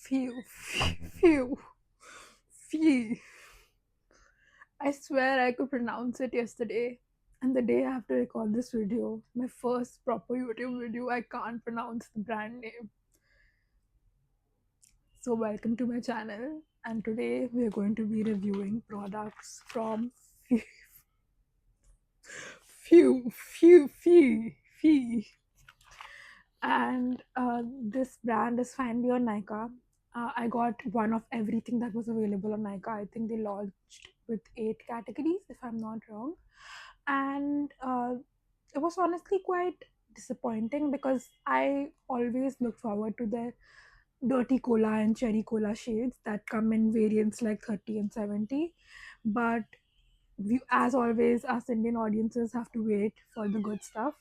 Phew, phew, phew. I swear I could pronounce it yesterday. And the day I have to record this video, my first proper YouTube video, I can't pronounce the brand name. So, welcome to my channel. And today we are going to be reviewing products from FWEE. And this brand is finally on Nykaa. I got one of everything that was available on Nykaa. I think they launched with 8 categories, if I'm not wrong. And it was honestly quite disappointing because I always look forward to the dirty cola and cherry cola shades that come in variants like 30 and 70. But we, as always, us Indian audiences have to wait for the good stuff.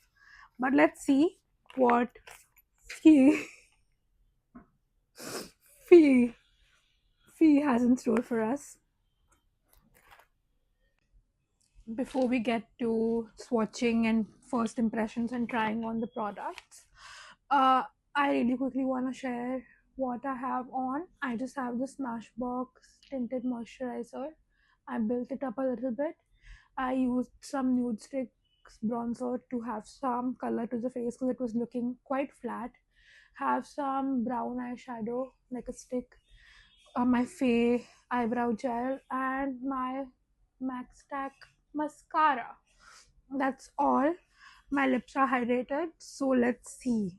But let's see what Fee Fee Fee has in store for us. Before we get to swatching and first impressions and trying on the products, I really quickly want to share what I have on. I just have the Smashbox tinted moisturizer. I built it up a little bit. I used some nude sticks bronzer to have some color to the face because it was looking quite flat. Have some brown eyeshadow like a stick, my Faye eyebrow gel, and my Max Stack mascara. That's all. My lips are hydrated, so let's see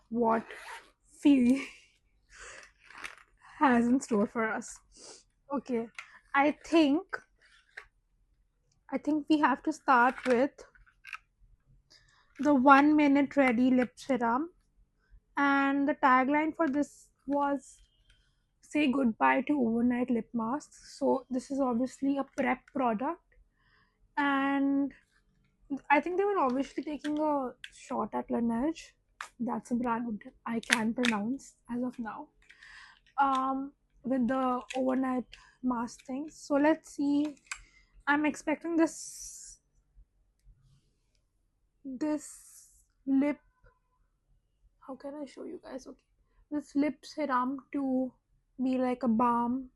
what Fee has in store for us. Okay, I think we have to start with the 1 minute ready lip serum, and the tagline for this was say goodbye to overnight lip masks. So this is obviously a prep product, and I think they were obviously taking a shot at Laneige. That's a brand I can pronounce as of now. With the overnight mask thing. So let's see. I'm expecting this lip. How can I show you guys? Okay, this lip serum to be like a balm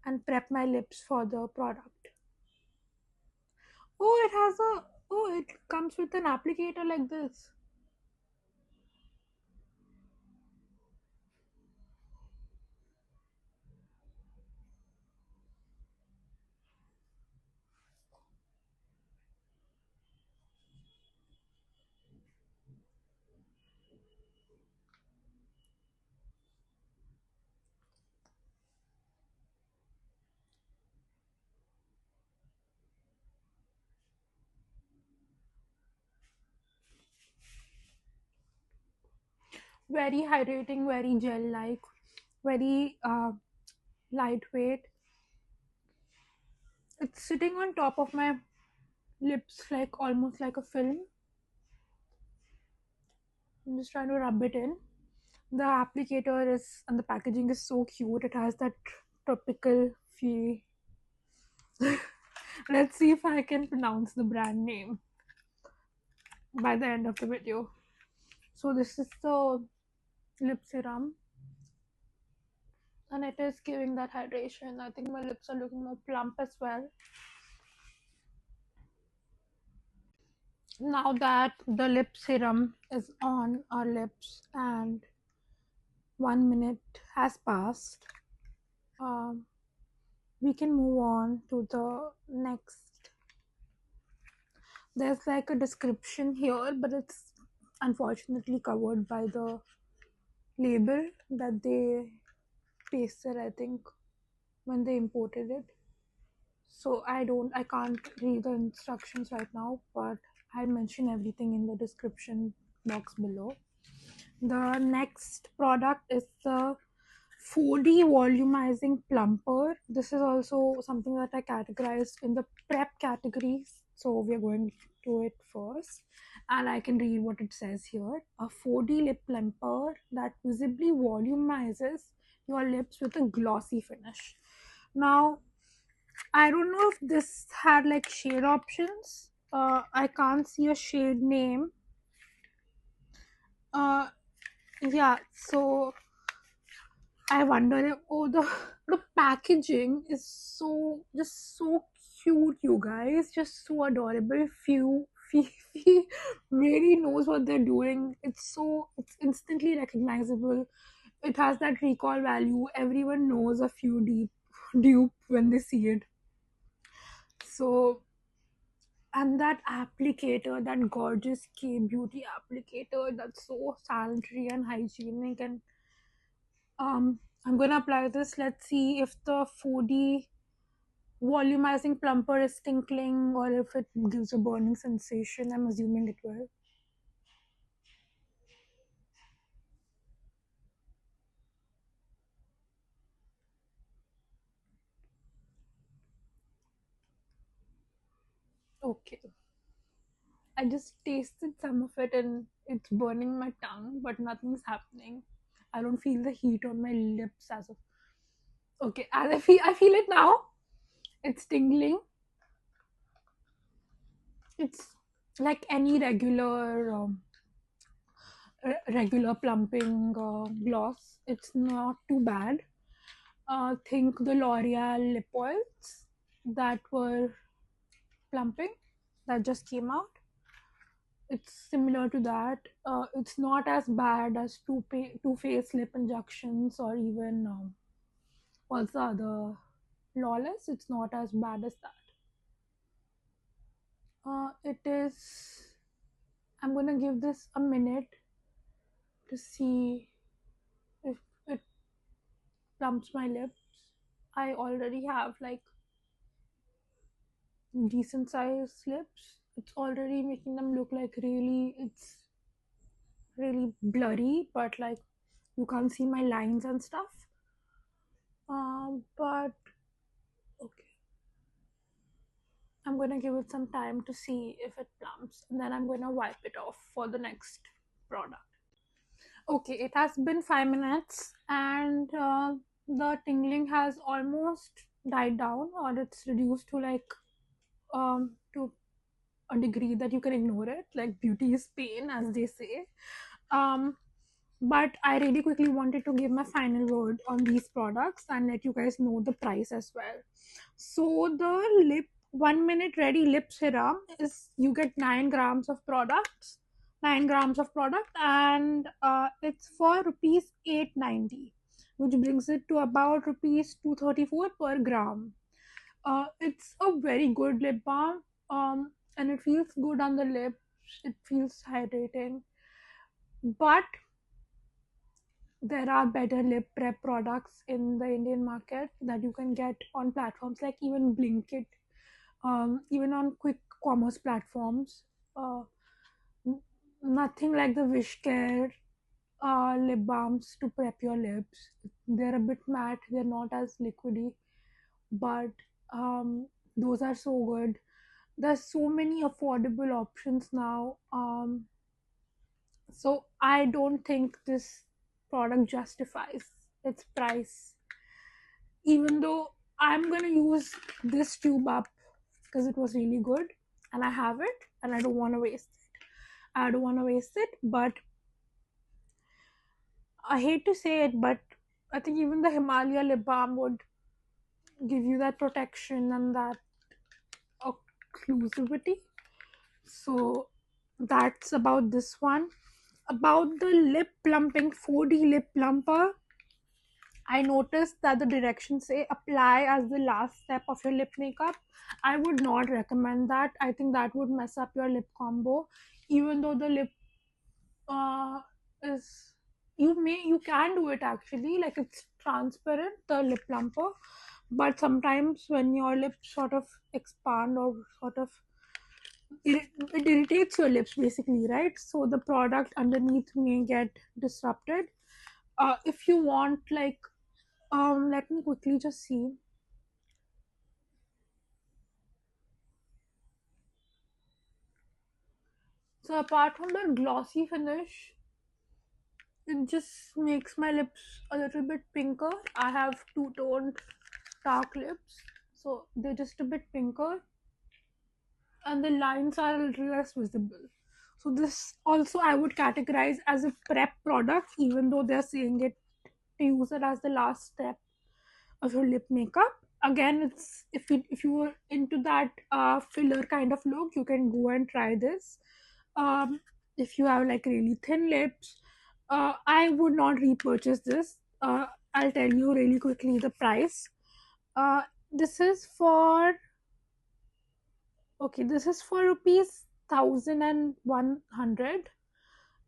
and prep my lips for the product. Oh, it has a. Oh, it comes with an applicator like this. Very hydrating, very gel like, very lightweight. It's sitting on top of my lips like almost like a film. I'm just trying to rub it in. The applicator is, and the packaging is so cute. It has that tropical feel. Let's see if I can pronounce the brand name by the end of the video. So this is the lip serum, and it is giving that hydration. I think my lips are looking more plump as well. Now that the lip serum is on our lips and 1 minute has passed, we can move on to the next. There's like a description here, but it's unfortunately covered by the label that they pasted, I think, when they imported it. So I can't read the instructions right now, but I'll mention everything in the description box below. The next product is the 4D volumizing plumper. This is also something that I categorized in the prep categories. So we are going to it first, and I can read what it says here. A 4D lip plumper that visibly volumizes your lips with a glossy finish. Now, I don't know if this had like shade options. I can't see a shade name. Yeah, so I wonder if, oh, the packaging is so just so cute, you guys, just so adorable. Fifi really knows what they're doing. It's instantly recognizable. It has that recall value. Everyone knows a few dupe when they see it. So, and that applicator, that gorgeous K beauty applicator, that's so sanitary and hygienic. And I'm gonna apply this. Let's see if the 4D volumizing plumper is tinkling or if it gives a burning sensation. I'm assuming it will. Okay. I just tasted some of it and it's burning my tongue, but nothing's happening. I don't feel the heat on my lips as of. Okay, as I feel it now. It's tingling. It's like any regular plumping gloss. It's not too bad. Think the L'Oreal lip oils that were plumping that just came out. It's similar to that. It's not as bad as Too Faced lip injections or even what's the other Lawless. It's not as bad as that. It is. I'm gonna give this a minute to see if it plumps my lips. I already have like decent sized lips. It's already making them look like really blurry, but like you can't see my lines and stuff. But okay, I'm gonna give it some time to see if it plumps, and then I'm gonna wipe it off for the next product. Okay, it has been 5 minutes, and the tingling has almost died down, or it's reduced to like to a degree that you can ignore it. Like beauty is pain, as they say. Um, but I really quickly wanted to give my final word on these products and let you guys know the price as well. So the lip 1 minute ready lip serum is, you get 9 grams of products, 9 grams of product, and it's for rupees 890, which brings it to about rupees 234 per gram. It's a very good lip balm, and it feels good on the lips. It feels hydrating, but there are better lip prep products in the Indian market that you can get on platforms like even Blinkit, even on quick commerce platforms. Uh, Nothing like the Wish Care lip balms to prep your lips. They're a bit matte, they're not as liquidy, but those are so good. There's so many affordable options now. So I don't think this product justifies its price, even though I'm gonna use this tube up because it was really good and I have it and I don't want to waste it. I don't want to waste it, but I hate to say it, but I think even the Himalaya lip balm would give you that protection and that occlusivity. So that's about this one. About the lip plumping 4D lip plumper, I noticed that the directions say apply as the last step of your lip makeup. I would not recommend that. I think that would mess up your lip combo. Even though the lip uh, is, you can do it actually, like it's transparent, the lip plumper, but sometimes when your lips sort of expand or sort of it irritates your lips basically, right? So the product underneath may get disrupted. If you want like let me quickly just see. So apart from the glossy finish, it just makes my lips a little bit pinker. I have two-toned dark lips, so they're just a bit pinker, and the lines are a little less visible. So this also I would categorize as a prep product, even though they're saying it to use it as the last step of your lip makeup. Again, it's if you were into that filler kind of look, you can go and try this. If you have like really thin lips, I would not repurchase this. I'll tell you really quickly the price. uh, this is for okay, this is for rupees 1100,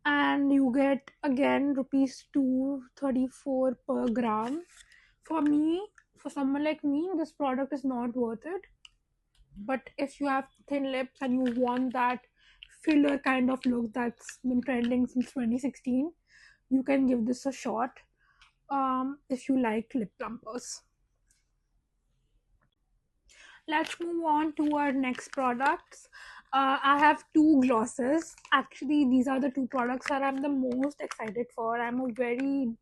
and you get again rupees 234 per gram. For me, for someone like me, this product is not worth it. But if you have thin lips and you want that filler kind of look that's been trending since 2016, you can give this a shot if you like lip plumpers. Let's move on to our next products. I have two glosses. Actually, these are the two products that I'm the most excited for. I'm a very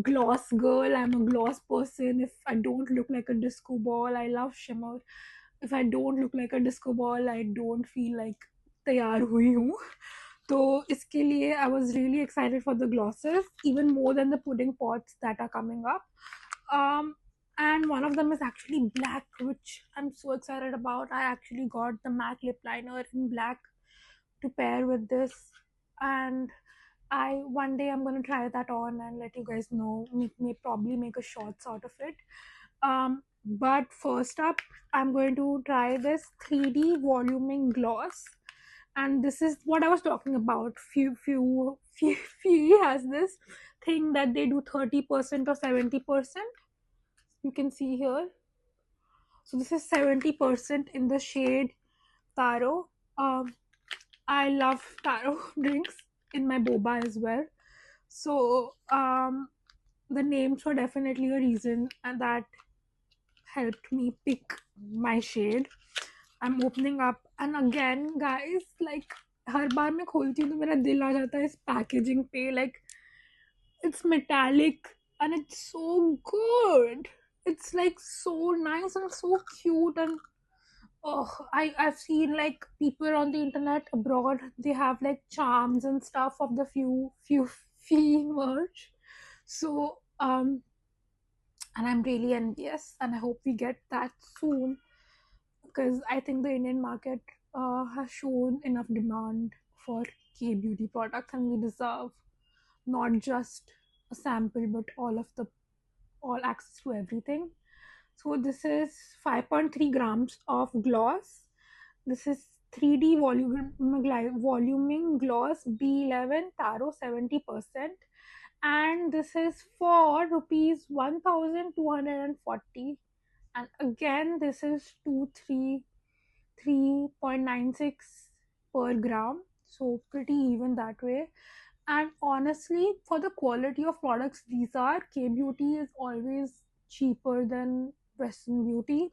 gloss girl. I'm a gloss person. If I don't look like a disco ball, I love shimmer. If I don't look like a disco ball, I don't feel like तैयार हुई हूँ. तो इसके लिए I was really excited for the glosses, even more than the pudding pots that are coming up. And one of them is actually black, which I'm so excited about. I actually got the MAC lip liner in black to pair with this, and I one day I'm gonna try that on and let you guys know. Probably make a shorts out of it. But first up, I'm going to try this 3D voluming gloss, and this is what I was talking about. Few has this thing that they do 30% or 70%. You can see here. So this is 70% in the shade taro. I love taro drinks in my boba as well. So the names were definitely a reason, and that helped me pick my shade. I'm opening up, and again, guys, like हर बार मैं खोलती हूँ तो मेरा दिल आ जाता है इस packaging पे. Like it's metallic and it's so good. It's like so nice and so cute, and oh, I've seen like people on the internet abroad, they have like charms and stuff of the few fee merch. So and I'm really envious, and I hope we get that soon, because I think the Indian market has shown enough demand for K beauty products, and we deserve not just a sample but all access to everything. So this is 5.3 grams of gloss. This is 3D voluming gloss B11 Taro 70%, and this is for rupees 1240. And again, this is 3.96 per gram, so pretty even that way. And honestly, for the quality of products these are, K beauty is always cheaper than Western beauty.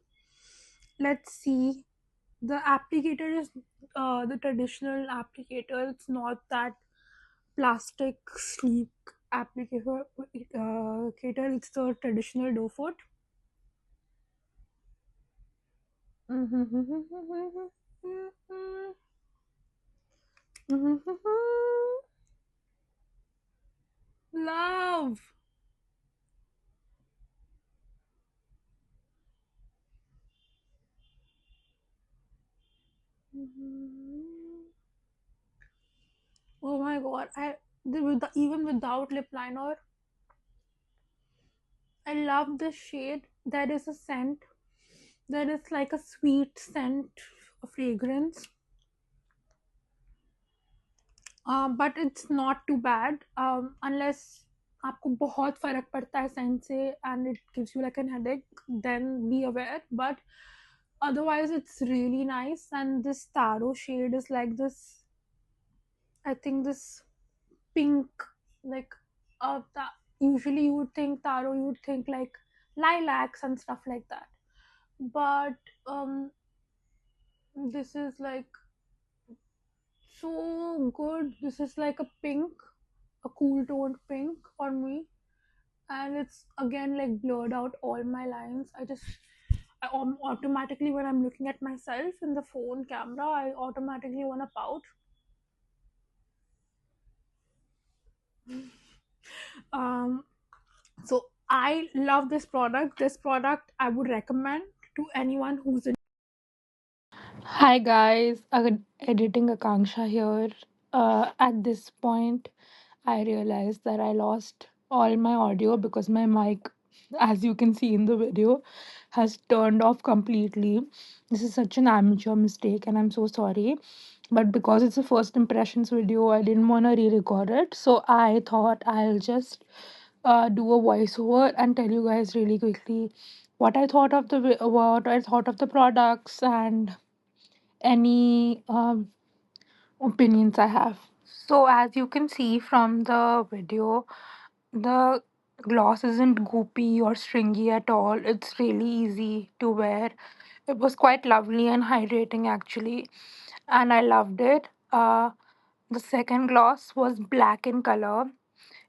Let's see. The applicator is the traditional applicator. It's not that plastic sleek applicator. It's the traditional doe foot. Love. Oh my god! Even without lip liner, I love this shade. There is a scent. There is like a sweet scent, a fragrance. But it's not too bad. Unless आपको बहुत फर्क पड़ता है scent से and it gives you like an headache, then be aware. But otherwise, it's really nice. And this taro shade is like this. I think this pink, like usually you would think taro, you would think like lilacs and stuff like that. But this is like so good. This is like a pink, a cool toned pink for me, and it's again like blurred out all my lines. Automatically, when I'm looking at myself in the phone camera, I automatically want to pout. um I love this product. This product I would recommend to anyone who's in. Hi guys, editing Akanksha here. At this point, I realized that I lost all my audio because my mic, as you can see in the video, has turned off completely. This is such an amateur mistake, and I'm so sorry. But because it's a first impressions video, I didn't want to re record it. So I thought I'll just do a voiceover and tell you guys really quickly what I thought of the products and any opinions I have. So, as you can see from the video, the gloss isn't goopy or stringy at all. It's really easy to wear. It was quite lovely and hydrating actually, and I loved it. The second gloss was black in color.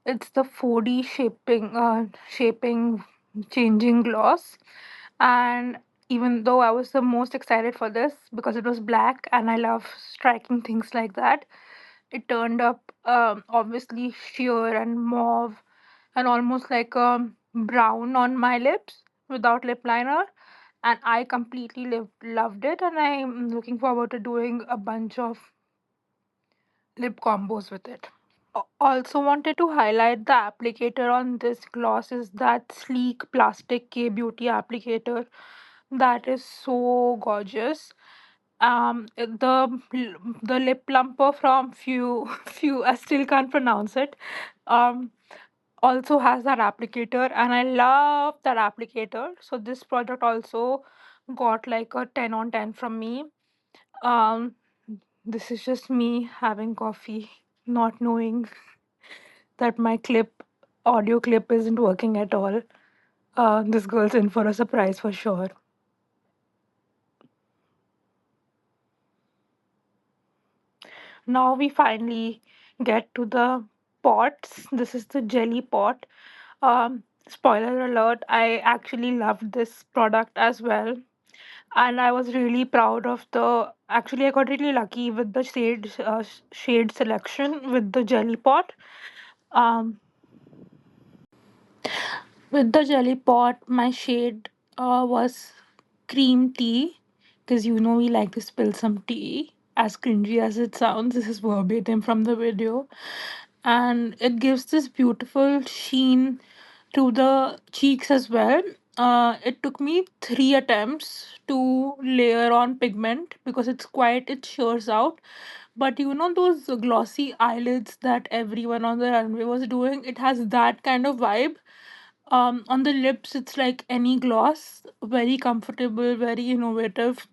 It's the 4D shaping changing gloss. And even though I was the most excited for this because it was black and I love striking things like that, it turned up obviously sheer and mauve and almost like brown on my lips without lip liner. And I completely loved it, and I'm looking forward to doing a bunch of lip combos with it. Also wanted to highlight the applicator on this gloss is that sleek plastic K beauty applicator that is so gorgeous. The lip plumper from few I still can't pronounce it. Um, also has that applicator, and I love that applicator. So this product also got like a 10 on 10 from me. Um, this is just me having coffee, not knowing that my audio clip isn't working at all. This girl's in for a surprise for sure. Now we finally get to the pots. This is the jelly pot. Spoiler alert, I actually loved this product as well. And I was really proud of the. Actually, I got really lucky with the shade selection with the jelly pot. Um, With the jelly pot, my shade was cream tea because we like to spill some tea. As cringy as it sounds, this is verbatim from the video. And it gives this beautiful sheen to the cheeks as well. It took me 3 attempts to layer on pigment because it shears out. But those glossy eyelids that everyone on the runway was doing, it has that kind of vibe. On the lips, it's like any gloss, very comfortable, very innovative.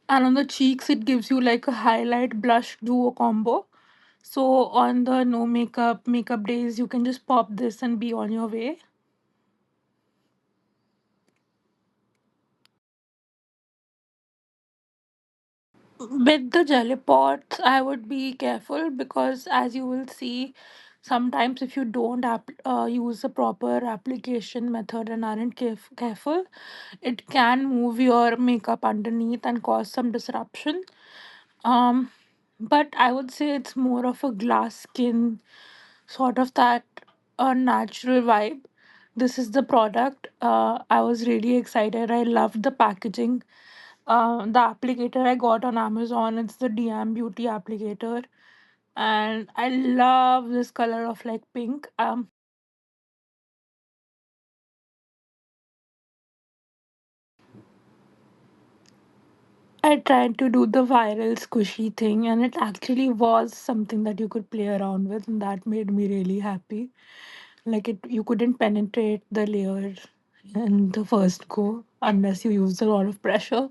And on the cheeks, it gives you like a highlight blush duo combo. So on the no makeup days, you can just pop this and be on your way. With the jelly pots, I would be careful because, as you will see, sometimes if you don't use a proper application method and aren't careful, it can move your makeup underneath and cause some disruption. Um, but I would say it's more of a glass skin, sort of that a natural vibe. This is the product. I was really excited. I loved the packaging. The applicator I got on Amazon, it's the DM Beauty applicator, and I love this color of like pink. I tried to do the viral squishy thing, and it actually was something that you could play around with, and that made me really happy. Like you couldn't penetrate the layer in the first go unless you used a lot of pressure.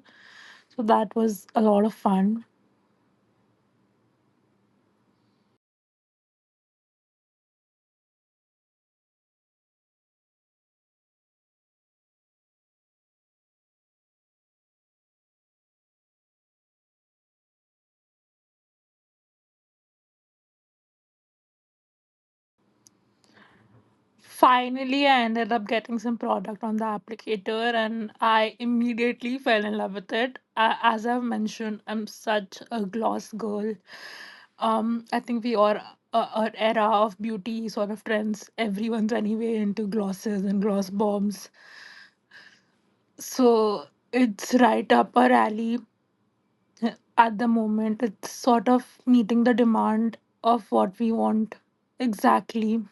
So that was a lot of fun. Finally, I ended up getting some product on the applicator and I immediately fell in love with it. As I've mentioned, I'm such a gloss girl. I think we era of beauty sort of trends. Everyone's anyway into glosses and gloss bombs. So it's right up our alley at the moment. It's sort of meeting the demand of what we want exactly.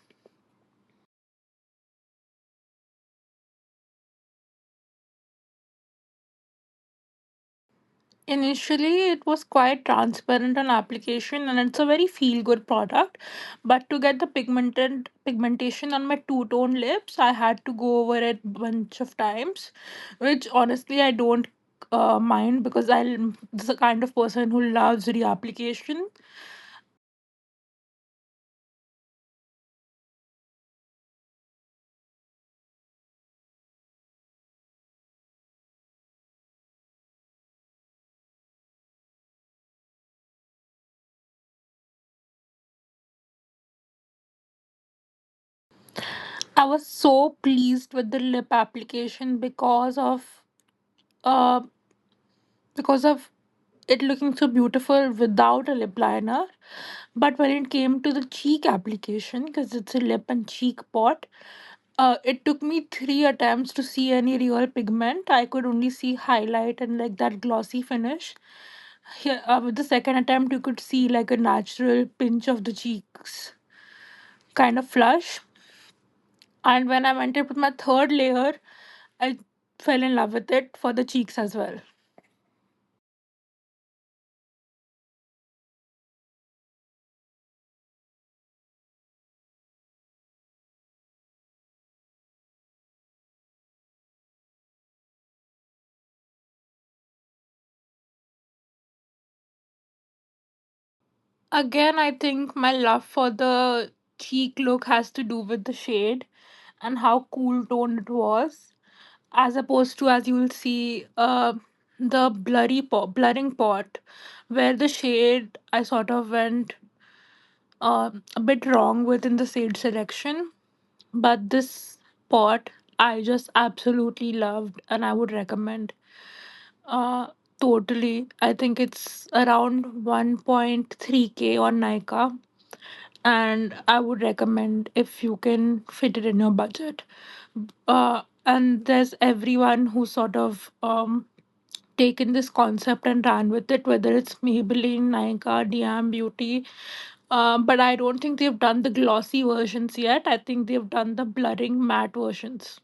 Initially, it was quite transparent on application, and it's a very feel good product. But to get the pigmentation on my two tone lips, I had to go over it bunch of times, which honestly I don't mind because I'm the kind of person who loves reapplication. I was so pleased with the lip application uh because of it looking so beautiful without a lip liner. But when it came to the cheek application, because it's a lip and cheek pot, it took me three attempts to see any real pigment. I could only see highlight and like that glossy finish. Here, with the second attempt, you could see like a natural pinch of the cheeks, kind of flush. And when I went in with my third layer, I fell in love with it for the cheeks as well. Again, I think my love for the cheek look has to do with the shade and how cool toned it was, as opposed to, as you will see, the blurring pot, where the shade I sort of went a bit wrong with in the shade selection. But this pot I just absolutely loved, and I would recommend. Uh, Totally. I think it's around 1.3K on Nykaa, and I would recommend if you can fit it in your budget. And there's everyone who sort of taken this concept and ran with it, whether it's Maybelline, Nykaa, DM Beauty. But I don't think they've done the glossy versions yet. I think they've done the blurring matte versions.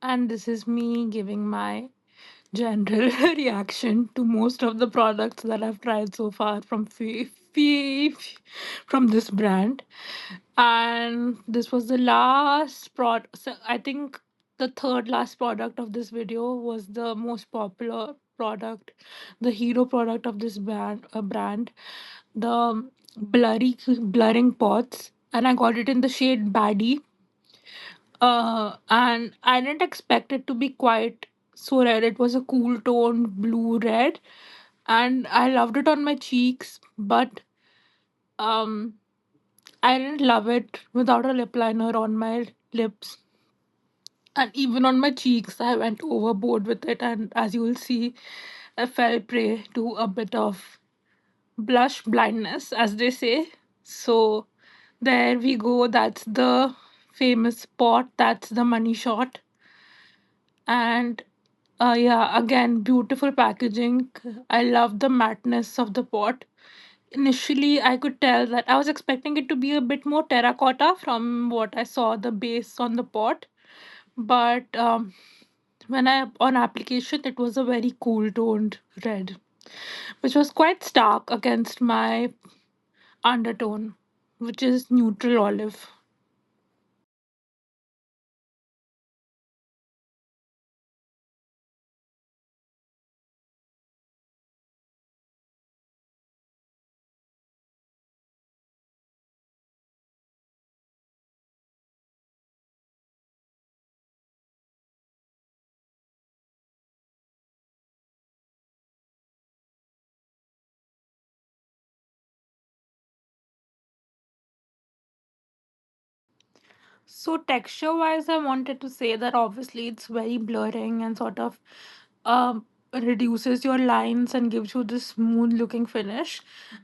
And this is me giving my general reaction to most of the products that I've tried so far from from this brand. And this was the last product. So I think the third last product of this video was the most popular product, the hero product of this brand, the blurring pots, and I got it in the shade baddie. And I didn't expect it to be quite so red. It was a cool tone blue red, and I loved it on my cheeks, but um, I didn't love it without a lip liner on my lips. And even on my cheeks, I went overboard with it, and as you will see, I fell prey to a bit of blush blindness, as they say. So there we go. That's the famous spot. That's the money shot. And yeah, again, beautiful packaging. I love the matteness of the pot. Initially, I could tell that I was expecting it to be a bit more terracotta from what I saw the base on the pot. But when I on application, it was a very cool toned red, which was quite stark against my undertone, which is neutral olive. So texture wise, I wanted to say that obviously it's very blurring and sort of reduces your lines and gives you this smooth looking finish.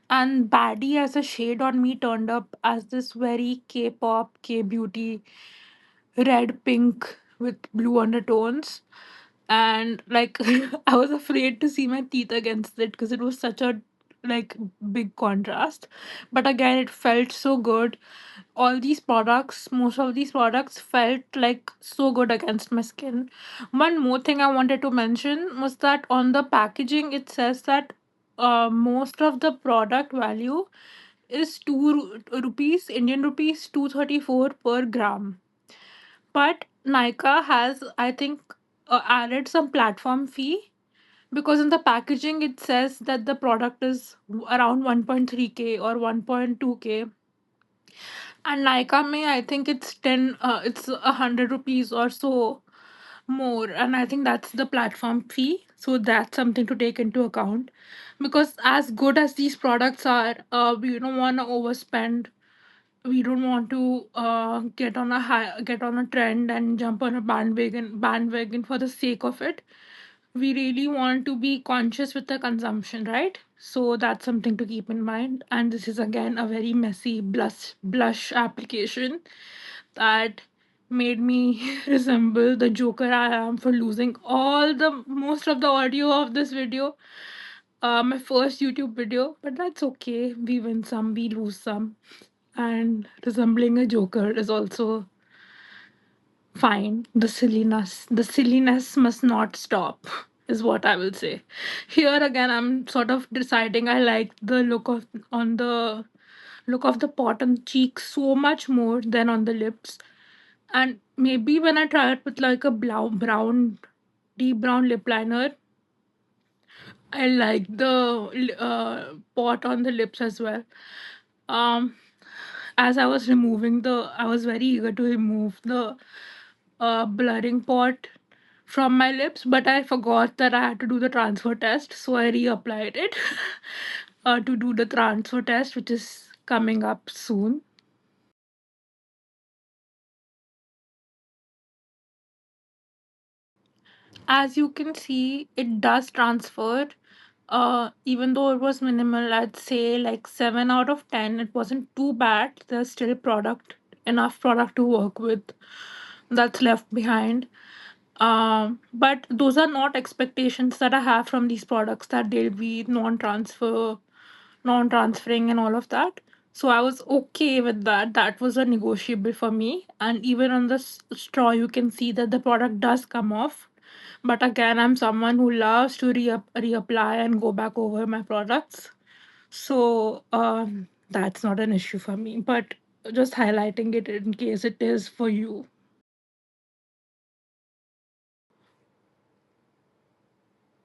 And Baddie as a shade on me turned up as this very K-pop, K-beauty, red pink with blue undertones. And like I was afraid to see my teeth against it because it was such a like big contrast. But again, it felt so good. All these products, most of these products felt like so good against my skin. One more thing I wanted to mention was that on the packaging it says that most of the product value is rupees, Indian rupees 234 per gram. But Nika has, I think, added some platform fee because in the packaging it says that the product is around 1.3k or 1.2k, and Nika may, I think it's 10, it's 100 rupees or so more, and I think that's the platform fee. So that's something to take into account, because as good as these products are, we don't want to overspend. We don't want to get on a trend and jump on a bandwagon for the sake of it. We really want to be conscious with the consumption, right? So that's something to keep in mind. And this is again a very messy blush application that made me resemble the joker I am for losing all the most of the audio of this video, my first YouTube video. But that's okay, we win some, we lose some, and resembling a joker is also fine. The silliness must not stop, is what I will say. Here again, I'm sort of deciding I like the look of the pot on cheeks so much more than on the lips. And maybe when I try it with like a deep brown lip liner, I like the pot on the lips as well. Um, as I was very eager to remove the blurring pot from my lips, but I forgot that I had to do the transfer test, so I reapplied it to do the transfer test, which is coming up soon. As you can see, it does transfer. Even though it was minimal, I'd say like 7 out of 10. It wasn't too bad. There's still enough product to work with that's left behind. But those are not expectations that I have from these products, that they'll be non-transferring and all of that. So I was okay with that. That was a negotiable for me. And even on the straw, you can see that the product does come off. But again, I'm someone who loves to reapply and go back over my products. So that's not an issue for me. But just highlighting it in case it is for you.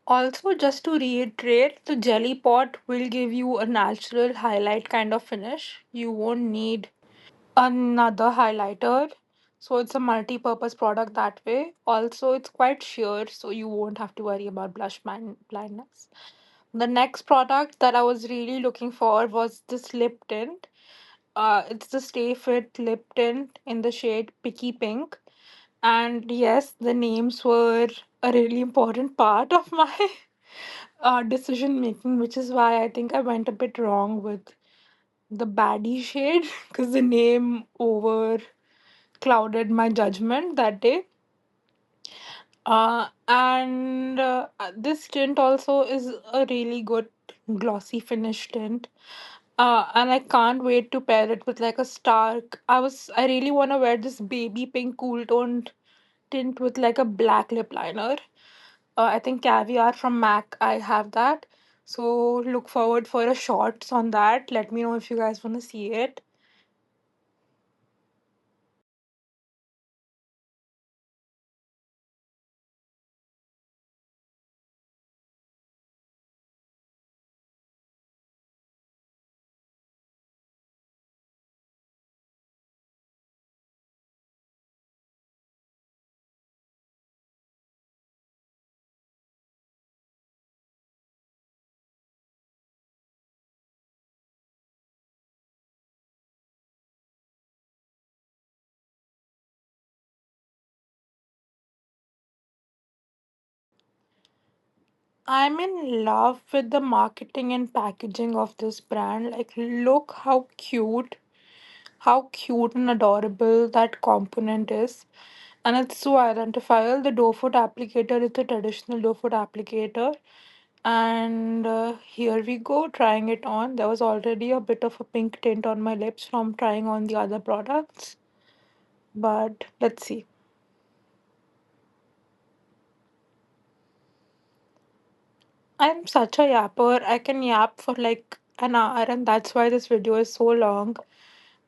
Also, just to reiterate, the jelly pot will give you a natural highlight kind of finish. You won't need another highlighter. So it's a multi-purpose product that way. Also, it's quite sheer, so you won't have to worry about blindness. The next product that I was really looking for was this lip tint. It's the Stay Fit lip tint in the shade Picky Pink. And yes, the names were a really important part of my decision making, which is why I think I went a bit wrong with the baddie shade because the name over clouded my judgment that day. And this tint also is a really good glossy finish tint. And I can't wait to pair it with like a stark. I really want to wear this baby pink cool toned tint with like a black lip liner. I think Caviar from MAC, I have that. So look forward for a shorts on that. Let me know if you guys want to see it. I'm in love with the marketing and packaging of this brand. Like, look how cute and adorable that component is. And it's so identifiable. The doe foot applicator is the traditional doe foot applicator. And here we go, trying it on. There was already a bit of a pink tint on my lips from trying on the other products. But let's see. I'm such a yapper. I can yap for like an hour, and that's why this video is so long.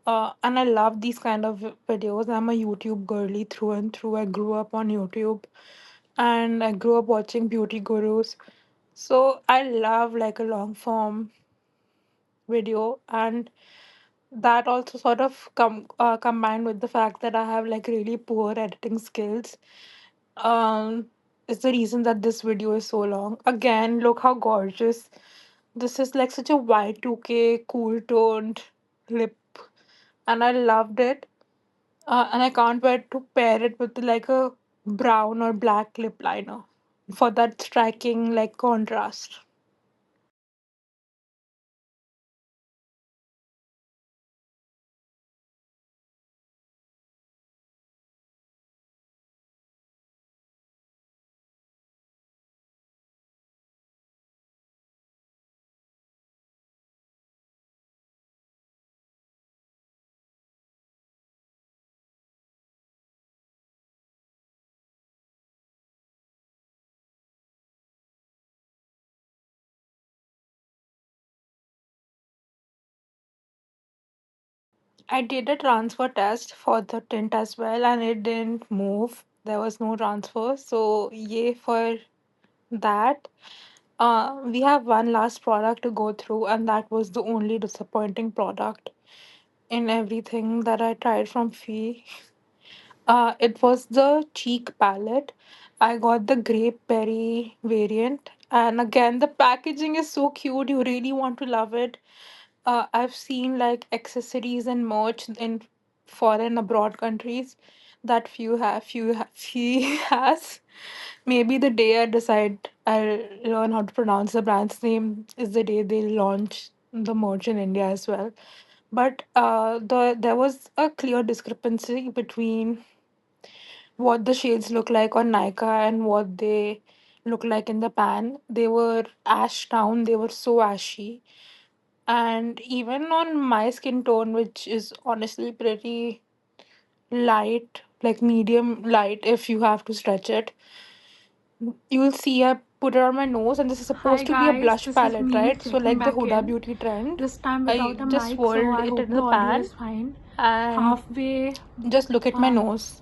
And I love these kind of videos. I'm a YouTube girly through and through. I grew up on YouTube and I grew up watching beauty gurus. So I love like a long form video, and that also sort of combined with the fact that I have like really poor editing skills. Um, is the reason that this video is so long. Again, look how gorgeous. This is like such a Y2K cool toned lip, and I loved it. And I can't wait to pair it with like a brown or black lip liner for that striking like contrast. I did a transfer test for the tint as well, and it didn't move. There was no transfer, so yay for that. We have one last product to go through, and that was the only disappointing product in everything that I tried from FWEE. It was the cheek palette. I got the grape berry variant, and again, the packaging is so cute. You really want to love it. I've seen like accessories and merch in foreign abroad countries that few has. Maybe the day I decide I'll learn how to pronounce the brand's name is the day they launch the merch in India as well. But there was a clear discrepancy between what the shades look like on Nykaa and what they look like in the pan. They were ash down, they were so ashy. And even on my skin tone, which is honestly pretty light, like medium light if you have to stretch it, you'll see I put it on my nose, and this is Hi supposed to be a guys, blush this is palette, me right? So checking like the back Huda in. Beauty trend. This time I without a just mic, so swirled I it hope in the the audio pan, is fine. and Halfway, just look at my um, nose.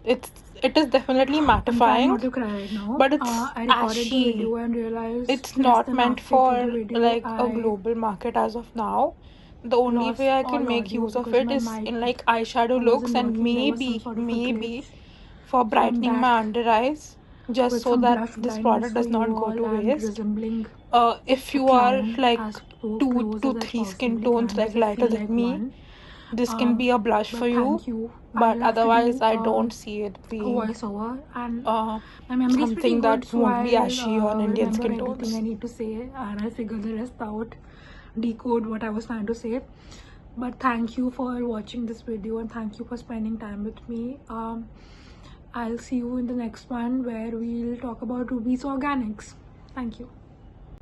It is definitely I'm trying mattifying, not to cry right now. but it's I recorded the ashy. video and realized It's less not than meant halfway through the for video like a I global market as of now. The only way lost I can all make audio use of because it my is mic in like eyeshadow looks wasn't and working. There was some maybe, sort of a maybe glitch. for So I'm brightening my back under eyes, just with so some that blush this blindness product for does you not go all to and waste. resembling If a you are clown like as two close to as I three skin possibly tones can like because I lighter feel than like me, one. this can be a blush for But you. thank you. I But love to otherwise, do I don't see it a being voiceover, and uh, my memory is pretty something good, that so won't be I'll ashy on Indian remember skin everything I tones. need to say and I'll figure the rest out, decode what I was trying to say. But thank you for watching this video and thank you for spending time with me. I'll see you in the next one where we'll talk about Ruby's Organics. Thank you.